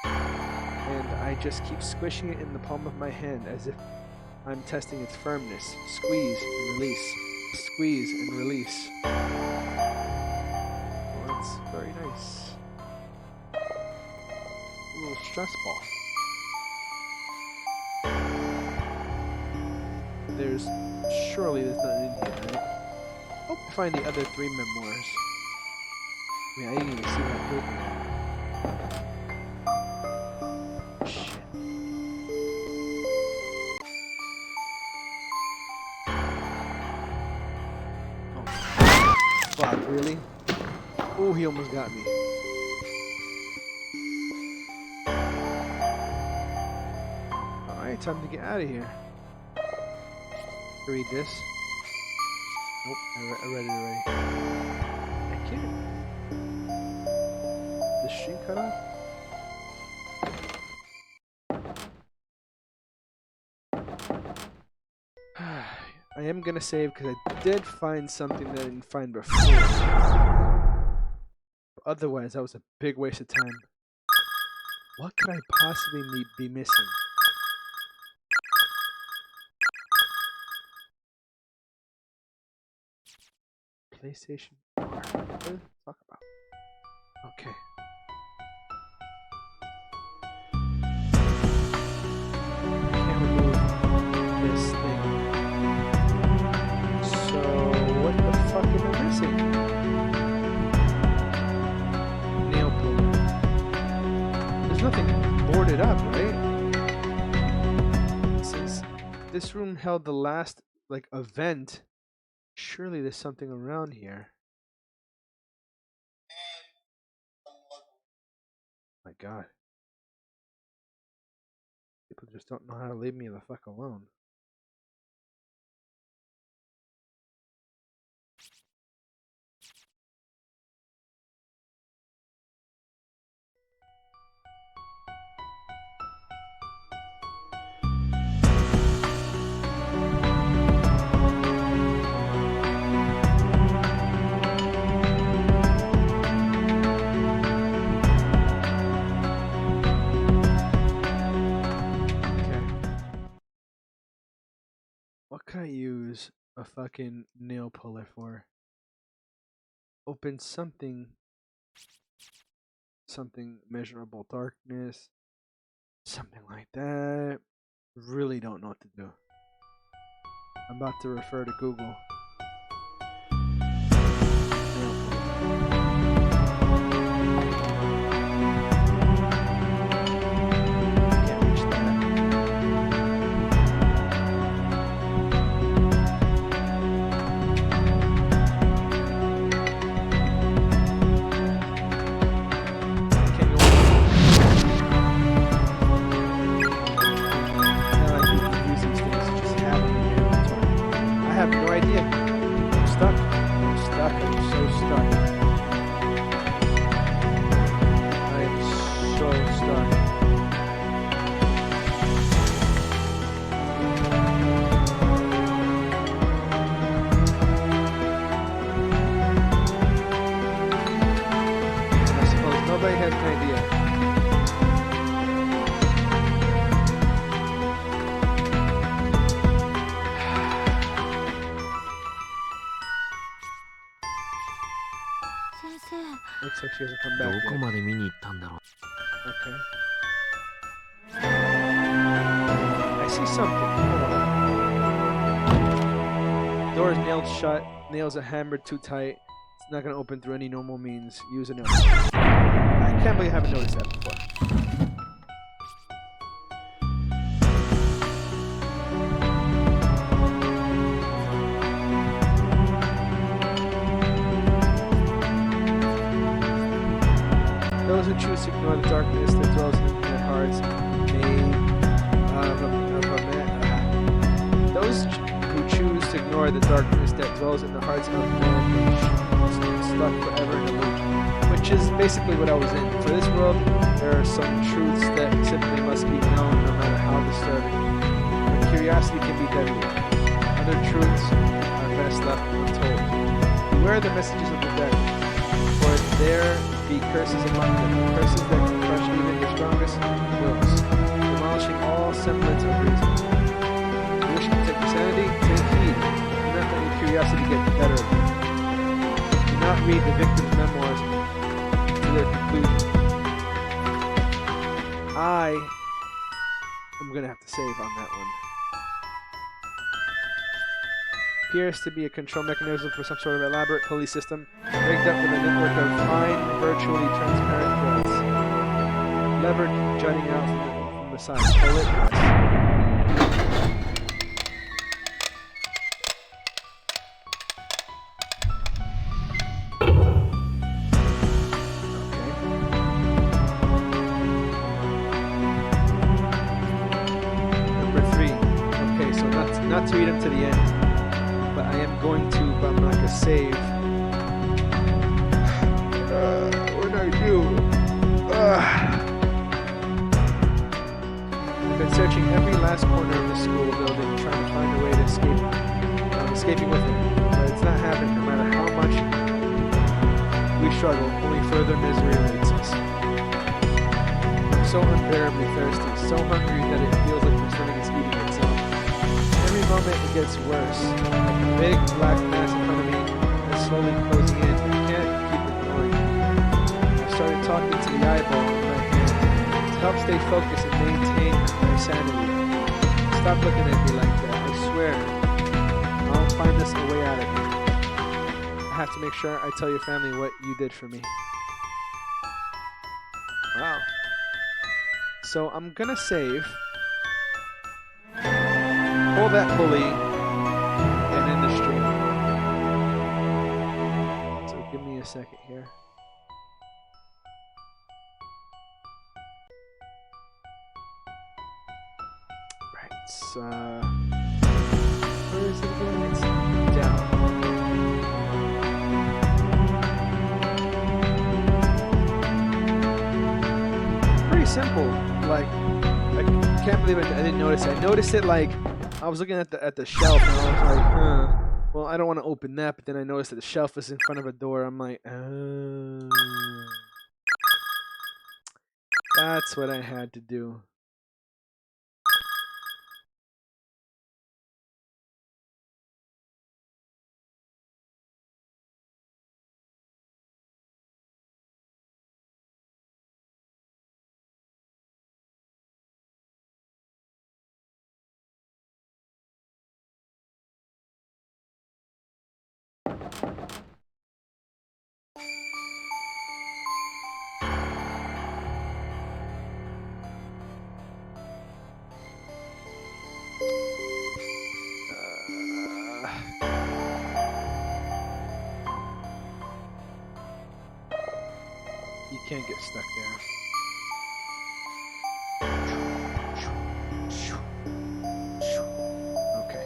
And I just keep squishing it in the palm of my hand as if I'm testing its firmness. Squeeze and release. Squeeze and release. Well, that's very nice. A little stress ball. Surely there's nothing in here, right? Hope to find the other 3 memoirs. I mean, I didn't even see that paper there. Shit. Oh. Fuck, really? Oh, he almost got me. Alright, time to get out of here. Read this. Nope, I read it already. I can't. The stream cut off? I am gonna save because I did find something that I didn't find before. Otherwise, that was a big waste of time. What could I possibly be missing? PlayStation 4. What did I talk about? Okay. Can't remove this thing. So what the fuck am I missing? Nail puller. There's nothing boarded up, right? Since this room held the last event, surely there's something around here. My God. People just don't know how to leave me the fuck alone. What can I use a fucking nail puller for? Open something measurable darkness, something like that. Really don't know what to do. I'm about to refer to Google. Can't reach that. Looks like she hasn't come back どこ yet. まで見に行ったんだろう。 Okay. I see something. Hold on. Door is nailed shut. Nails are hammered too tight. It's not gonna open through any normal means. Use a nail. I can't believe I haven't noticed that before. Those who choose to ignore the darkness that dwells in their hearts those who choose to ignore the darkness that dwells in the hearts of man may stuck forever in a loop, which is basically what I was in. For this world, there are some truths that simply must be known no matter how disturbing. But curiosity can be deadly. Other truths are best left untold. Beware the messages of the dead, for there be curses among them, curses that can crush even the strongest wills, demolishing all semblance of reason. Wish to protect your sanity, take heed. Do not let your curiosity get the better of you. Do not read the victim's memoirs to their conclusion. I am going to have to save on that one. Appears to be a control mechanism for some sort of elaborate police system, rigged up with a network of fine, virtually transparent threads. Lever jutting out from the side. Pull it, yes. Not to read them to the end, but I am going to, but I'm not going to save. What do I do? I've been searching every last corner of the school building, trying to find a way to escape. I'm escaping with it, but it's not happening no matter how much we struggle, only further misery awaits us. I'm so unbearably thirsty, so hungry that it feels like my stomach is eating itself. Every moment it gets worse. A big black mass in front of me is slowly closing in. I can't keep ignoring it. I started talking to the eyeball in my hand to help stay focused and maintain my sanity. Stop looking at me like that. I swear. I'll find this a way out of here. I have to make sure I tell your family what you did for me. Wow. So I'm gonna save. Pull that pulley and end the stream. So give me a second here. Right, so where is it again? It's down. Pretty simple. Like, I can't believe I didn't notice it. I noticed it like I was looking at the shelf and I was like, well, I don't want to open that, but then I noticed that the shelf is in front of a door. I'm like, that's what I had to do. You can't get stuck there. Okay.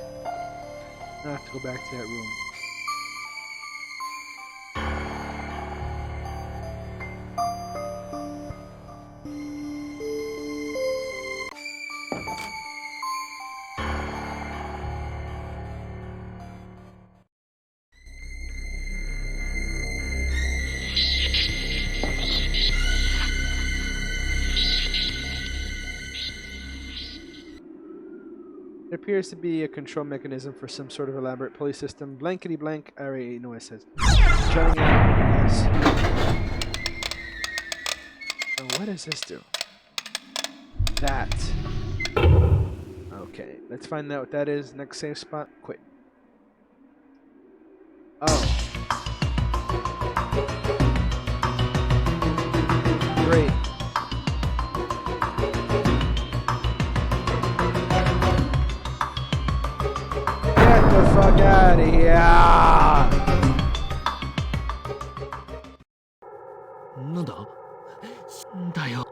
I have to go back to that room. It appears to be a control mechanism for some sort of elaborate pulley system. Blankety blank. I already know what it says. Jutting out. Yes. Oh, what does this do? That. Okay, let's find out what that is. Next save spot. Quit. Oh. Great. Get the fuck out of here! なんだだよ。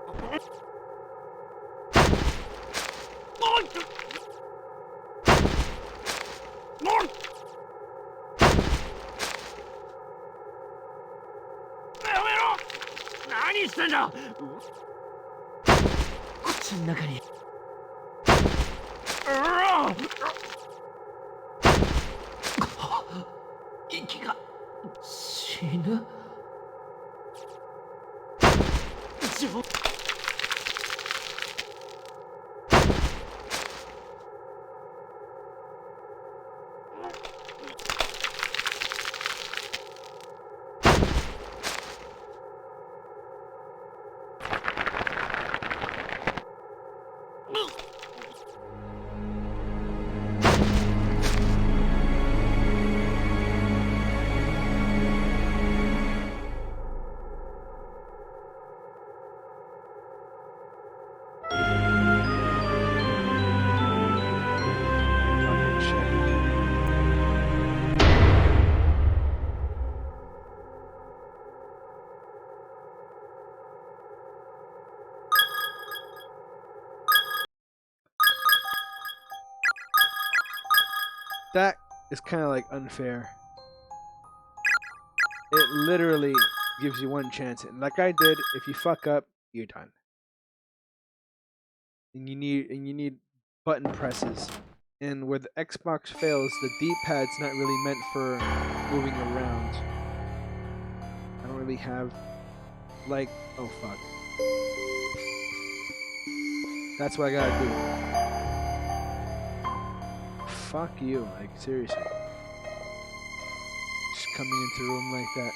やめろ！何してんだ！こっちの中に。息が死ぬ。Fucking shit. That is kind of like unfair. It literally gives you one chance, and like I did, if you fuck up, you're done. And you need button presses. And where the Xbox fails, the D-pad's not really meant for moving around. I don't really have like, oh fuck. That's what I gotta do. Fuck you, like seriously. Just coming into the room like that.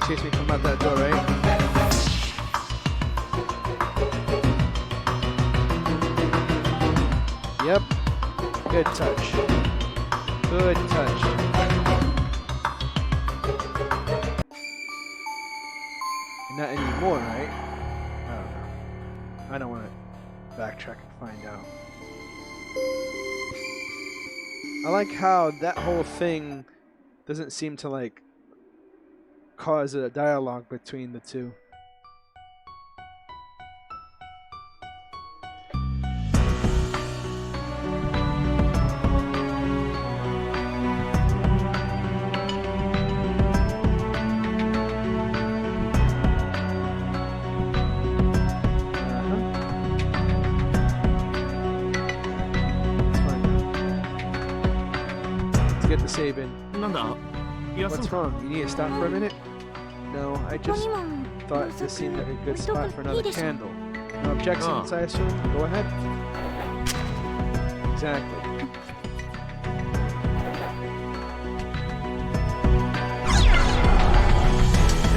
Chase me from out that door, right? Yep. Good touch. Good touch. Not anymore, right? I don't know. I don't want to backtrack and find out. I like how that whole thing doesn't seem to like cause a dialogue between the two. Let's get the save in. What's wrong? You need to stop for a minute? No, I just thought this seemed like a good spot for another candle. No objections, I assume? Go ahead. Exactly.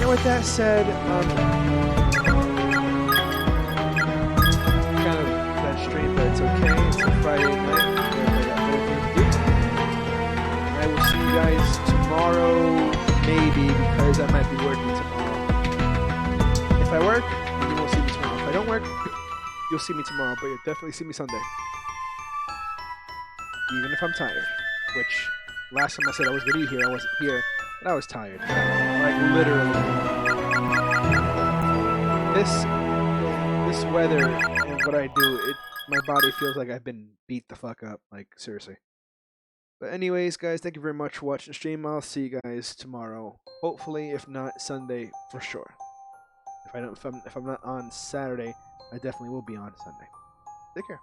And with that said, kind of that It's okay. It's a Friday night where I got better things to do. I will see you guys tomorrow, maybe, because I might be working tomorrow. If I work, then you won't see me tomorrow. If I don't work, you'll see me tomorrow, but you'll definitely see me Sunday. Even if I'm tired, which last time I said I was gonna be here, I wasn't here, but I was tired. Like literally. This weather and what I do, my body feels like I've been beat the fuck up. Like seriously. But anyways, guys, thank you very much for watching the stream. I'll see you guys tomorrow. Hopefully, if not Sunday, for sure. If I'm not on Saturday, I definitely will be on Sunday. Take care.